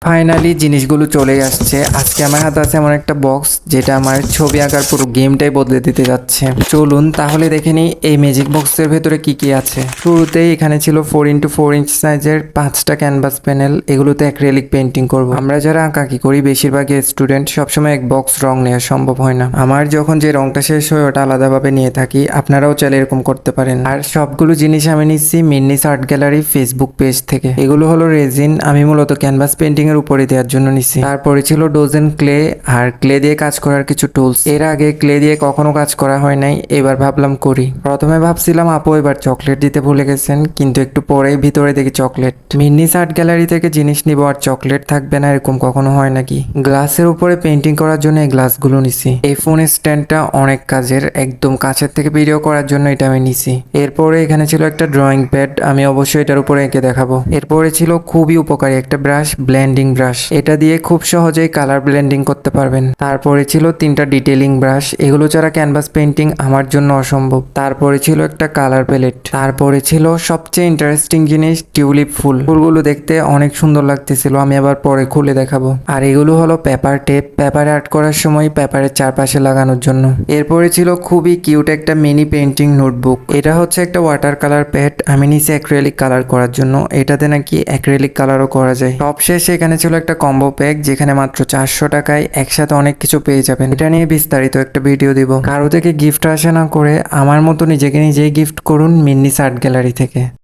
Finally জিনিসগুলো চলে আসছে। আজকে আমার হাতে আছে এমন একটা বক্স যেটা আমার ছবি আঁকার পুরো গেমটাই বদলে দিতে যাচ্ছে। চলুন তাহলে দেখে নিই এই ম্যাজিক বক্সের ভেতরে কি কি আছে। শুরুতেই এখানে ছিল 4x4 ইঞ্চ সাইজের 5টা ক্যানভাস প্যানেল। এগুলোতে অ্যাক্রিলিক পেন্টিং করব। আমরা যারা আঁকাকি করি বেশিরভাগই স্টুডেন্ট, সবসময় এক বক্স রং নেওয়া সম্ভব হয় না। আমার যখন যে রংটা শেষ হয় ওটা আলাদাভাবে নিয়ে থাকি, আপনারাও চাইলে এরকম করতে পারেন। আর সবগুলো জিনিস আমি নিচ্ছি মিন্নিস আর্ট গ্যালারি ফেসবুক পেজ থেকে। এগুলো হলো রেজিন, আমি মূলত ক্যানভাস পেন্টিং এর উপরে দেওয়ার জন্য নিছি। তারপরে ছিল ডোজেন ক্লে আর ক্লে দিয়ে কাজ করার কিছু টুলস। এর আগে ক্লে দিয়ে কখনো কাজ করা হয় নাই, এবার ভাবলাম করি। প্রথমে ভাবছিলাম আপু এবার চকলেট দিতে ভুলে গেছেন, কিন্তু একটু পরেই ভিতরে দেখি চকলেট। মিন্নিস আর্ট গ্যালারি থেকে জিনিস নিব আর চকলেট থাকবে না, এরকম কখনো হয় নাকি। গ্লাসের উপরে পেন্টিং করার জন্য এই গ্লাসগুলো নিছি। এই ফোনের স্ট্যান্ডটা অনেক কাজের, একদম কাছের থেকে ভিডিও করার জন্য এটা আমি নিছি। এরপরে এখানে ছিল একটা ড্রয়িং প্যাড, আমি অবশ্যই এটার উপরে এঁকে দেখাবো। এরপরে ছিল খুবই উপকারী একটা ব্রাশ, ব্লেন্ডিং ব্রাশ। এটা দিয়ে খুব সহজেই কালার ব্লেন্ডিং করতে পারবেন। তারপরে ছিল 3টা ডিটেইলিং ব্রাশ, এগুলো ছাড়া ক্যানভাস পেন্টিং আমার জন্য অসম্ভব। তারপরে ছিল একটা কালার প্যালেট। তারপরে ছিল সবচেয়ে ইন্টারেস্টিং জিনিস, টিউলিপ ফুল। ফুলগুলো দেখতে অনেক সুন্দর লাগতেছিল, আমি আবার পরে খুলে দেখাবো। আর এগুলো হলো পেপার টেপ, পেপারে আর্ট করার সময় পেপারের চারপাশে লাগানোর জন্য। এরপরে ছিল খুবই কিউট একটা মিনি পেন্টিং নোটবুক। এটা হচ্ছে একটা ওয়াটার কালার প্যাড, আমি নিচে অ্যাক্রিলিক কালার করার জন্য। এটাতে নাকি অ্যাক্রিলিক কালারও করা যায়। সবশেষে এখানে ছিল একটা কম্বো প্যাক, যেখানে মাত্র 400 টাকায় একসাথে অনেক কিছু পেয়ে যাবেন। এটা নিয়ে বিস্তারিত একটা ভিডিও দিব। কারো থেকে গিফট আসে না করে আমার মতো নিজেকে নিজেই গিফট করুন মিন্নিস আর্ট গ্যালারি থেকে।